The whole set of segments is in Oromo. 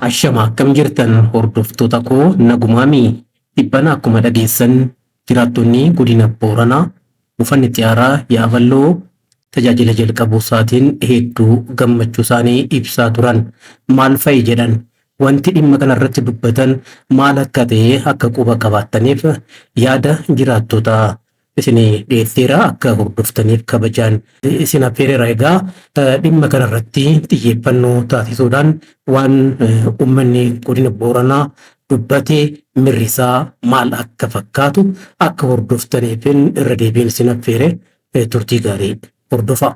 Ashama akkam jirtan hordoftoota koo nagumaami dhibbana akkuma dhageessan jiraattonni godina Booranaa buufanni xiyyaaraa Yaaballoo tajaajila jalqabuu isaatiin hedduu gammachuu isaanii ibsaa turan. Maal fa'i jedhan wanti dhimma kanarratti dubbatan maal akka ta'e akka quba qabaattaniif yaada jiraattota isinii dhiyeesseera akka hordoftaniif kabajaan isin affeereera. Egaa dhimma kanarratti xiyyeeffannoo taasisuudhaan waan uummanni godina Booranaa dubbate mirrisaa maal akka fakkaatu akka hordoftaniif irra deebiin isin affeere turtii gaarii hordofaa.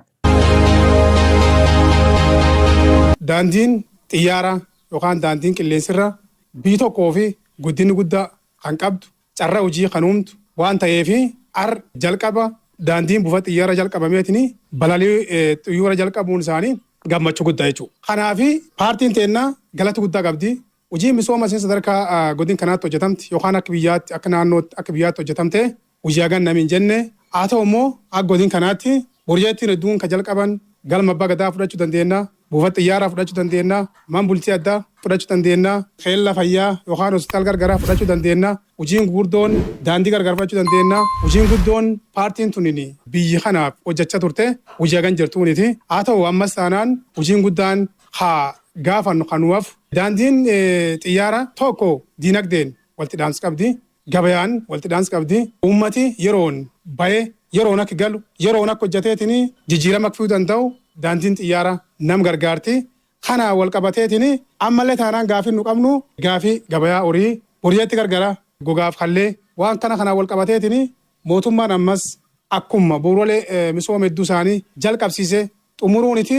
Daandiin xiyyaaraa yookaan daandiin qilleensarra biyyi tokkoo fi guddinni guddaa kan qabdu carraa hojii kan uumtu waan ta'eef jalqaba daandiin buufata xiyyaara jalqabameetini balalii xiyyaara jalqabuun isaanii gammachuu guddaa jechuudha. Kanaaf paartiin teennaa galata guddaa qabdi. Hojii misooma isheen sadarkaa godina kanaatti hojjetamti yookaan akka biyyaatti akka naannootti akka biyyaatti hojjetamte hojii hagan namiin jenne haa ta'u immoo akka godina kanaatti borjeettiin hedduun kan jalqaban galma abbaa gadaa fudhachuu dandeenya. Buufata xiyyaaraa fudhachuu dandeenya. Man bultii addaa fudhachuu dandeenya. Keella fayyaa yookaan hospitaala gargaraa fudhachuu dandeenya. Hojiin gurguddoon daandii gargar fudhachuu dandeenya. Hojiin guddoon paartiin tunini biyya kanaaf hojjechaa turte hojii hagan jirtuuniti. Haa ta'u ammas taanaan hojiin guddaan haa gaafannu kanuuf daandiin xiyyaara tokko diinagdeen walitti dhaamsa qabdi. Gabayaan walitti dhaamsa qabdi. Uummati yeroon bahee yeroon akka galu yeroon akka hojjeteetini jijjiirama akka fiduu danda'u daandiin xiyyaara nam gargaarti. Kana wal qabateetini ammallee taanaan gaafii nu qabnu gaafii gabayaa horii horiitti gargara gogaaf kallee waan kana wal qabateetini mootummaan ammas akkuma bu'uuraalee misooma hedduu isaanii jalqabsiise xumuruuniti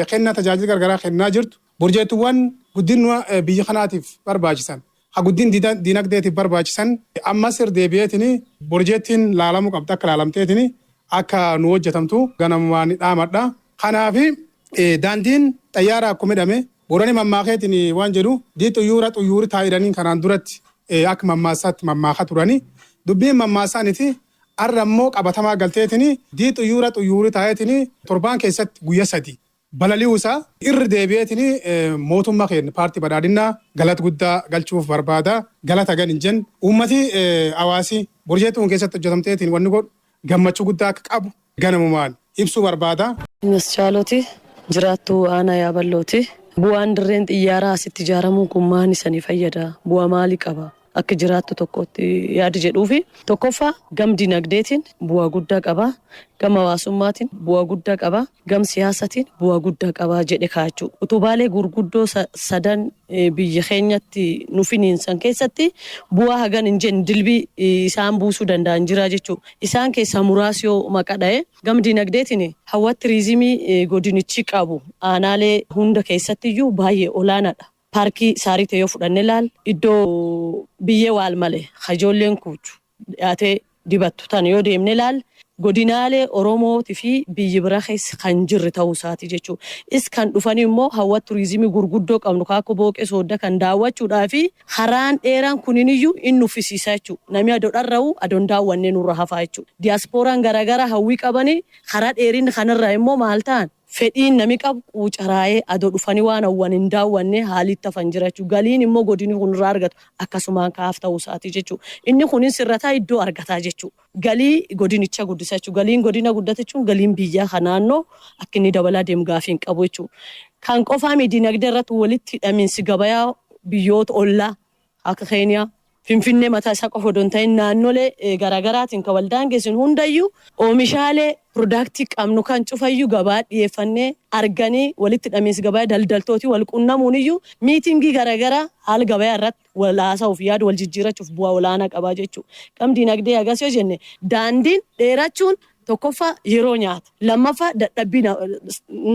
kenna tajaajila gargaraa kennaa jirtu. Borjeettuuwwan guddina biyya kanaatiif barbaachisan haa guddin diinagdeetiif barbaachisan ammas deebi'eetini borjeettiin laalamuu qabdi akka laalamteetini akka nu hojjetamtu ganamumaan dhaamadha. Kanaaf daandiin xiyyaaraa akkuma hidhame boorani mammaakeetiin waan jedhu xiyyaara taa'idhanii kanaan duratti akka mammaasaatti mammaakaa turani dubbiin mammaasaaniti har'a immoo qabatamaa galteetini xiyyaara taa'eetini torbaan keessatti guyyaa 3 balali'uusaa irra deebi'eetini mootummaa keenya paartii badhaadhinaa galata guddaa galchuuf barbaada. Galata gan hin jennu uummati hawaasi borjeettuun keessatti hojjetamteetiin wanni godhu gammachuu guddaa akka qabu ganamumaan ibsuu barbaada. Mischaalooti jiraattuu aanaa Yaaballooti. Bu'aan dirreen xiyyaaraa asitti ijaaramuu kun maal isanii fayyada? Bu'aa maalii qaba? Akka jiraattu tokkotti yaada jedhuufi tokkoffaa gam dinagdeetiin bu'aa guddaa qaba. Gam hawaasummaatiin bu'aa guddaa qaba. Gam siyaasatiin bu'aa guddaa qaba jedhe kaachuu. Utubaalee gurguddoo sadan biyya keenyatti nu finiinsan keessatti bu'aa hagan hin jenne dilbii isaan buusuu danda'an jira jechuudha. Isaan keessaa muraasi yoo maqaa dha'e gam dinagdeetiin hawwata turizimii godinichi qabu aanaalee hunda keessattiyyuu baay'ee olaanaadha. Paarkii saarii ta'ee yoo fudhanne ilaal iddoo biyyee waal malee hajoolleen kuuchu dhiyaatee dibattu tan yoo deemne ilaal godinaalee Oromootii fi biyyi bira keessa kan jirre ta'uu isaati jechuudha. Is kan dhufanii immoo hawwata turizimii gurguddoo qabnu akka booqee soodda kan daawwachuudhaa fi haraan dheeraan kuniniyyuu inni uffisiisa jechuudha. Namni adoodharra'u adoon daawwannee nurra hafaa jechuudha. Diyaaspooraan garaagaraa hawwii qabanii karaa dheerinni kanarraa immoo maal ta'an? Fedhiin nami qabu quucaraayee adoo dhufanii waan hawwan hin daawwanne haalitti hafan jira jechuudha. Galiin immoo godinni kun irraa argatu akkasumaan kaaf ta'uu isaati jechuudha. Inni kunin sirrataa iddoo argataa jechuudha. Galii godinicha guddisa jechuudha. Galiin godina guddata jechuun galiin biyyaa kan naannoo akka inni dabalaa deemu gaafii hin qabu jechuudha. Kan qofaa dinagdee irratti walitti hidhamiinsi gabayaa biyyoota ollaa akka Keeniyaa Finfinnee mataa isaa qofa odoo hin ta'in naannolee garaagaraatiin kan waldaan geessin hundayyuu oomishaalee piroodaaktii qabnu kan cufayyuu gabaa dhiyeeffannee arganii walitti hidhamiinsi gabaa daldaltootii wal qunnamuun iyyuu miitingii garaagaraa haala gabaa irratti wal haasa'uuf yaada wal jijjiirachuuf bu'aa olaanaa qabaa jechuudha. Gam dinagdee agas yoo jenne daandiin dheerachuun tokkoffaa yeroo nyaata. Lammaffaa dadhabbii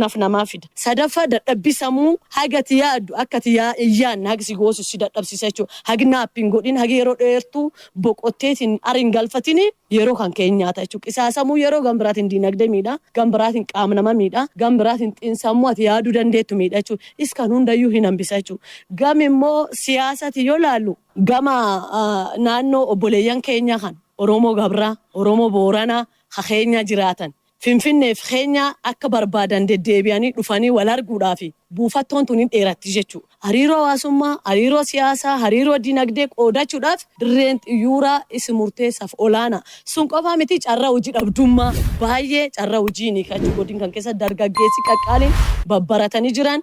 naf namaa fida. Sadaffaa dadhabbii sammuu hagati yaaddu akkati iyyaan hagsi goosu si dadhabsiisa jechuudha. Hagi naappiin godhin hagi yeroo dheertuu boqotteetiin ariin galfatini yeroo kan keenya nyaata jechuudha. Qisaasamuu yeroo gambiraatiin dinagdee miidha. Gambiraatiin qaama nama miidha. Gambiraatiin xiinsammuu ati yaaduu dandeettu miidha jechuudha. Is kan hundayyuu hin hambisa jechuudha. Gam immoo siyaasati yoo laallu gama naannoo obboleeyyan keenya kan Oromoo Gabraa, Oromoo Booranaa, Keenya jiraatan Finfinneef Keenyaa akka barbaadan deddeebi'anii dhufanii wal arguudhaaf buufattoon tun hin dheeratti jechuudha. Hariiroo hawaasummaa, hariiroo siyaasaa, hariiroo dinagdee qoodachuudhaaf dirreen xiyyaara isi murteessaaf olaanaa. Sun qofaa miti carraa hojii dhabdummaa baay'ee carraa hojii ni kachu godin kan keessa dargaggeessi qaqqaaliin babbaratanii jiran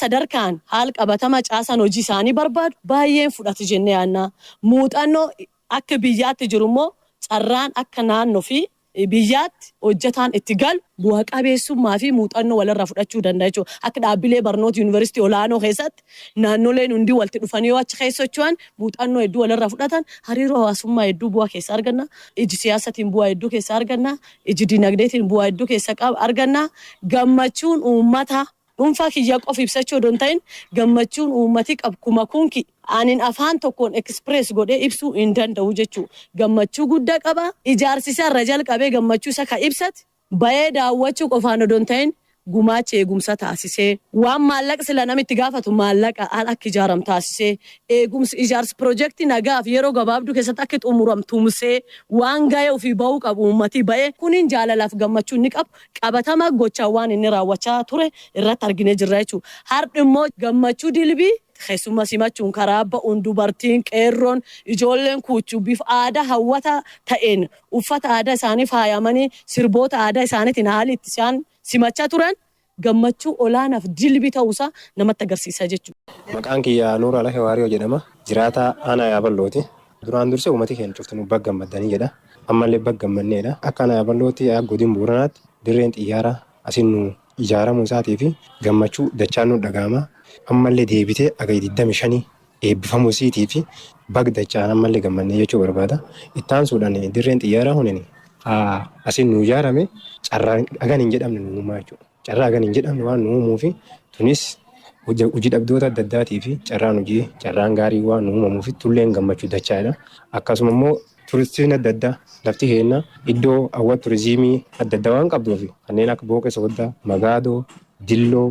sadarkaan haal qabatama caasan hojii isaanii barbaadu baay'een fudhatu jennee yaannaa. Muuxannoo akka biyyaatti jiru immoo carraan akka naannoo fi biyyaatti hojjetaan itti galu bu'a qabeessummaa fi muuxannoo walirraa fudhachuu danda'a jechuudha. Akka dhaabbilee barnoota yuunivarsiitii olaanoo keessatti naannoleen hundi walitti dhufanii yoo achi keessa socho'an muuxannoo hedduu walirraa fudhatan hariiroo hawaasummaa hedduu bu'aa keessa arganna. Iji siyaasatiin bu'aa hedduu keessa arganna. Iji dinagdeetiin bu'aa hedduu keessa arganna. Gammachuun uummata dhuunfaa kiyya qofa ibsachuu odoo hin ta'in gammachuun uummati qabu kuma kunki anin afaan tokkoon express godhee ibsuu hin danda'u jechuudha. Gammachuu guddaa qaba. Ijaarsisa irra jalqabee gammachuu isa ka ibsate bahee daawwachuu qofaan odoo hin ta'in gumaacha eegumsa taasisee waan maallaqa sila namitti gaafatu maallaqa akka ijaaram taasisee eegumsi ijaarsi piroojeektii nagaaf yeroo gabaabduu keessatti akka xumuram tumsee waan ga'ee ofii bahuu qabu uummati bahee kuniin jaalalaaf gammachuu inni qabu qabatama gochaa waan inni raawwachaa ture irratti arginee jirra jechuudha. Har'a immoo gammachuu dilbii keessummaa simachuun karaa ba'uun dubartiin qeerroon ijoolleen kuuchuu bifa aadaa hawwataa ta'een uffata aadaa isaanii faayamanii sirboota aadaa isaaniitiin haalli itti isaan simachaa turan gammachuu olaanaaf dilbii ta'uusaa namatti agarsiisa jechuudha. Maqaan kiyyaa Nuura Alaa Hewaarii jedhama. Jiraataa aanaa Yaaballooti. Duraan dursee uummati keenya cuftinuu bagga gammadanii jedha. Ammallee bagga gammanneedha. Akka aanaa Yaaballooti godina Booranaatti dirreen xiyyaaraa asiin nu ijaaramuu isaatii fi gammachuu dachaan nu dhaga'ama. Ammallee deebitee aga 25 eebbifamuu isiitii fi bagga dachaan ammallee gammannee jechuu barbaada. Ittaan suudhaan dirreen xiyyaaraa hunin asiin nu ijaarame carraa agan hin jedhamne nu uumaa jechuudha. Carraa agan hin jedhamne waan nu uumuu fi tunis hojii dhabdoota adda addaatii fi carraan gaarii waan nu uumamuu fi tulleen gammachuu dachaadha. Akkasuma immoo turistiin adda addaa lafti keenya iddoo hawwata turizimii adda addaa waan qabduuf kanneen akka Booqee Sooddaa, Magaadoo, Dilloo,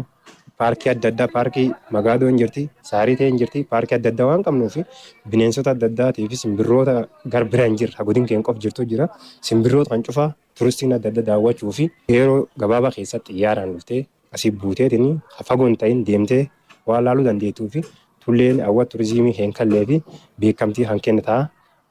paarkii adda addaa paarkii Magaadoo hin jirti, Saaritee hin jirti, paarkii adda addaa waan qabnuuf bineensota adda addaatii fi simbirroota garbira hin jirre godina keenya qofa jirtu jira. Simbirroota kan cufaa turistiin adda addaa daawwachuu fi yeroo gabaabaa keessatti xiyyaaraan dhuftee asii buuteetiin fagoo hin ta'in deemtee waan laaluu dandeettuu fi tulleen hawwata turizimii hin kallee fi beekamtii kan kennu ta'a.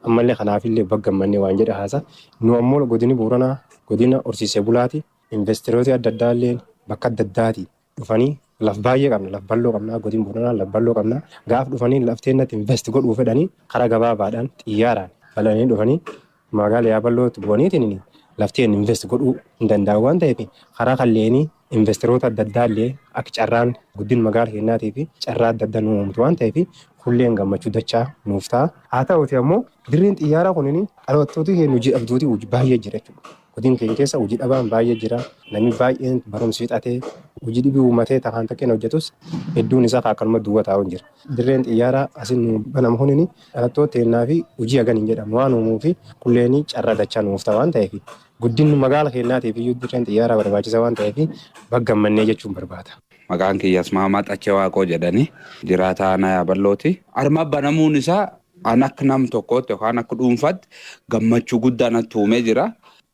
Ammallee kanaafillee bagga gammannee waan jedha haasa. Nu ammoo godini Booranaa godina horsiisee bulaati. Investiroota adda addaa illee bakka adda addaati dhufanii laf baay'ee qabna, laf bal'oo qabna, godina Booranaa laf bal'oo qabna. Gaaf dhufanii lafteennatti invest godhuu fedhanii karaa gabaabaadhaan xiyyaaraan balanii dhufanii magaalaa Yaabalootti bu'aniitiin lafteen invest godhuu hin danda'u waan ta'eef karaa kalleenii investiroota adda addaa illee akka carraan guddina magaalaa keenyaatii fi carraa adda addaa nu uumtu waan ta'eef kulleen gammachuu dachaa nuuf ta'a. Haa ta'uuti ammoo dirreen xiyyaaraa kunin dhaloottooti keenya hojii dhabdootii baay'ee jira jechuudha. Godina keenya keessa hojii dhabaan baay'ee jira. Namni baay'een barumsa fixatee hojii dhibii uummatee tahaan takkeen hojjetus hedduun isaa akkanuma duwwaa taa'u jira. Dirreen xiyyaaraa asiin nu banamu kunin dhalattoota keenyaa fi hojii hagan hin jedhamu waan uumuu fi kulleen carraa dachaa nuuf ta'a waan ta'eef guddinni magaalaa keenyaatiif iyyuu dirreen xiyyaaraa barbaachisa waan ta'eef bagga gammannee jechuun barbaada. Maqaan kiyyaas Mahammad Achee Waaqoo jedhanii jiraataa aanaa Yaaballooti. Arma banamuun isaa an akka nam tokkootti yookaan akka dhuunfaatti gammachuu guddaa natti uumee jira.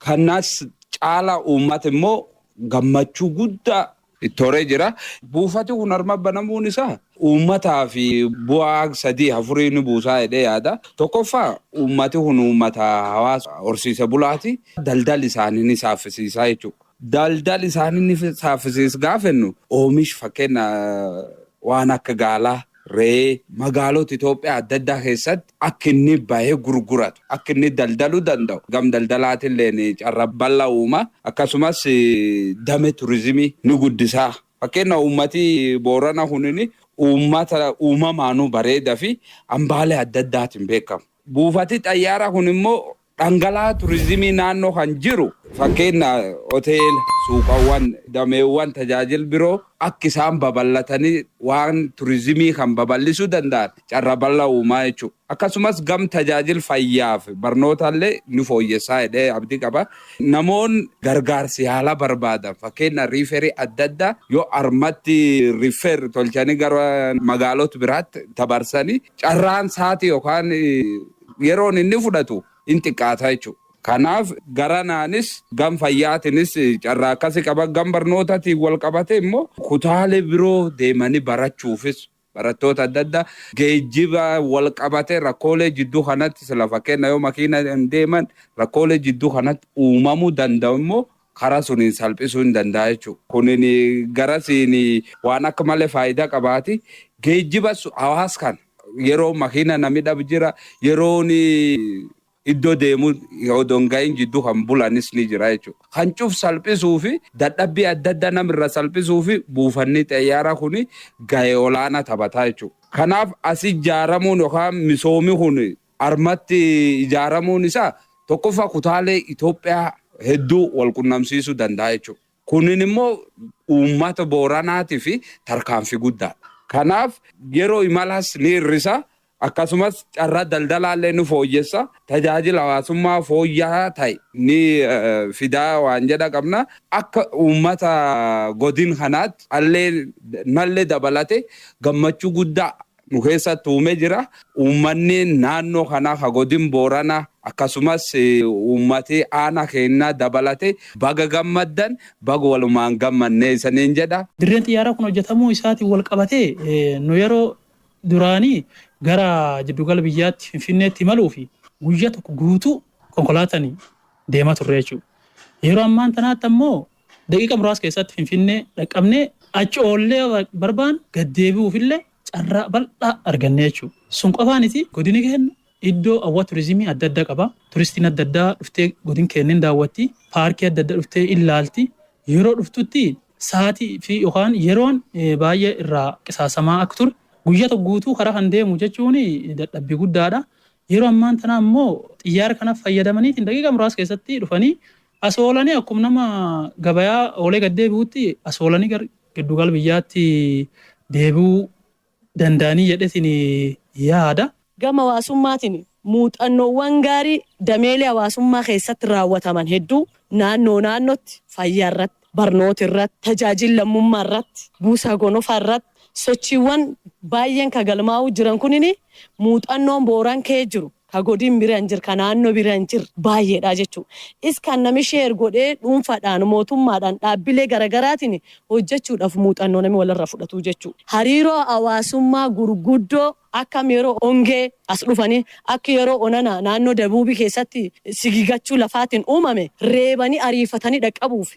Kanas caala uummata immoo gammachuu guddaa itti horee jira. Buufati kun arma banamuun isaa uummataa fi bu'aa 3-4 ni buusaa jedhee yaada. Tokkoffaa uummati kun uummata hawaasa horsiisee bulaati. Daldalli isaanii ni saaffisiisaa jechuudha. Daldalli isaanii ni saaffisiis gaafennu oomish fakkeenya waan akka gaalaa, re'ee magaalota Itoophiyaa adda addaa keessatti akka inni bahee gurguratu, akka inni daldaluu danda'u. Gam daldalaatillee carraa bal'aa uuma. Akkasumas damee turizimii ni guddisaa. Fakkeenya uummati Booranaa kunin uummata uumamaanuu bareedaa fi hambaalee adda addaatiin beekamu. Buufati xayyaaraa kun immoo dhangala'aa turizimii naannoo kan jiru fakkeenya hoteela, suuqawwan, dameewwan tajaajila biroo akka isaan babal'atanii waan turizimii kan babal'isuu danda'an carraa bal'aa uumaa jechuudha. Akkasumas gam tajaajila fayyaa fi barnootaallee ni fooyyessaa jedhee abdii qaba. Namoonni gargaarsi yaala barbaadan fakkeenya riiferii adda addaa yoo armatti riifer tolchanii gara magaalota biraatti dabarsanii carraan saatii yookaan yeroon inni fudhatu in xiqqaata jechuudha. Kanaaf garanaanis gam fayyaatiinis carraa akkasii qaba. Gam barnootaatiin wal qabate immoo kutaalee biroo deemanii barachuufis barattoota adda addaa geejjiba wal qabate rakkoolee jidduu kanatti sila fakkeenya yoo makiina deeman rakkoolee jidduu kanatti uumamuu danda'u immoo karaa suniin salphisuu hin danda'a jechuudha. Kunin garasiin waan akka malee faayidaa qabaati. Geejjibas hawaas kan yeroo makiina namni dhabu jira yeroon iddoo deemu odoon ga'iin jidduu kan bulanis ni jira jechuudha. Kan cuf salphisuu fi dadhabbii adda addaa namirra salphisuu fi buufanni xayyaaraa kun gahee olaanaa taphataa jechuudha. Kanaaf as ijaaramuun yookaan misoomni kun armatti ijaaramuun isaa tokkoffaa kutaalee Itoophiyaa hedduu wal qunnamsiisuu danda'a jechuudha. Kunin immoo uummata Booranaatii fi tarkaanfii guddaadha. Kanaaf yeroo imalas ni hir'isa. Akkasumas carraa daldalaallee nu fooyyessa. Tajaajila hawaasummaa fooyya'aa ta'e ni fidaa waan jedha qabna. Akka uummata godin kanaatti nallee dabalate gammachuu guddaa nu keessatti uumee jira. Uummanni naannoo kanaa ka godin Booranaa akkasumas uummati aanaa keenyaa dabalate baga gammaddan baga walumaan gammannee isaniin jedha. Dirreen xiyyaaraa kun hojjetamuu isaatiin wal qabatee nu yeroo duraanii gara jiddugala biyyaatti Finfinneetti imaluu fi guyyaa tokko guutuu konkolaatanii deemaa turre jechuudha. Yeroo ammaan tanaatti ammoo daqiiqa muraasa keessatti Finfinnee dhaqqabnee achi oollee barbaan gad deebi'uufillee carraa bal'aa arganne jechuudha. Sun qofaaniti godini keenya iddoo hawwata turizimii adda addaa qaba. Turistiin adda addaa dhuftee godin keenya daawwatti. Paarkii adda addaa dhuftee ilaalti. Yeroo dhuftutti sa'aatii fi yookaan yeroon baay'ee irraa qisaasamaa akka ture guyyaa tokko guutuu karaa kan deemu jechuun dadhabbii guddaadha. Yeroo ammaan tana immoo xiyyaara kana fayyadamaniitiin daqiiqa muraasa keessatti dhufanii as oolanii akkuma nama gabayaa oolee gad deebi'utti as oolanii giddugala biyyaatti deebi'uu danda'anii jedhetiin yaada. Gama hawaasummaatiin muuxannoowwan gaarii dameelee hawaasummaa keessatti raawwataman hedduu naannootti fayyaa irratti barnoota irratti tajaajila lammummaa irratti buusaa gonofaa irratti sochiiwwan baay'een ka galmaa'u jiran kunin muuxannoon Booran kee jiru ka godin biraan jir ka naannoo biraan jir baay'eedha jechuudha. Kan nami sheer godhee dhuunfaadhaan mootummaadhaan dhaabbilee garaagaraatiin hojjechuudhaaf muuxannoo nami walirra fudhatu jechuudha. Hariiroo hawaasummaa gurguddoo akka yeroo ongee as dhufanii akka yeroo onana naannoo dabuubii keessatti sigigachuu lafaatiin uumame reebanii ariifatanii dhaqqabuuf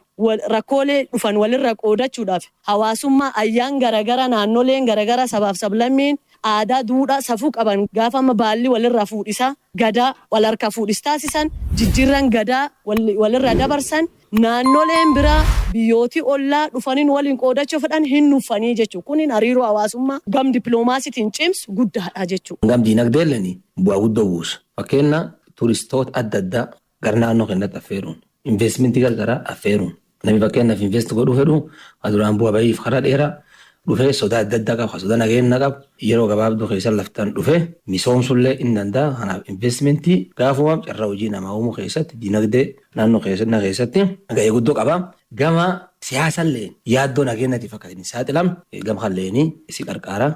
rakkoolee dhufan walirra qoodachuudhaaf hawaasummaa ayyaan garagara naannoleen garagara sabaaf sablammiin aadaa duudhaa safuu qaban gaafa amma baalli walirra fuudhisaa gadaa wal harka fuudhis taasisan jijjiirran gadaa walirra dabarsan naannoleen biraa biyyooti ollaa dhufaniin waliin qoodachuu fedhan hin nuffanii jechuudha. Kunin hariiroo hawaasummaa gam dippiloomaasiitiin cimsu guddaadha jechuudha. Gam diinagdeelleen bu'aa guddoo buusa. Fakkeenya turistoota adda addaa gara naannoo keenyatti affeeruun investimentii gargaraa affeeruun namni fakkeenyaaf investi godhuu fedhu duraan bu'aa bahiif karaa dheeraa dhufee sodaa adda addaa qaba sodaa nageenya qabu yeroo gabaabduu keessa laftaan dhufee misoomsullee hin danda'a. Kanaaf investimentii gaafuma carraa hojii namaa uumuu keessatti diinagdee naannoo keessatti gahee guddoo qaba. Gama siyaasallee yaaddoo nageenyatiif akka inni saaxilamu gama kalleeni si qarqaara.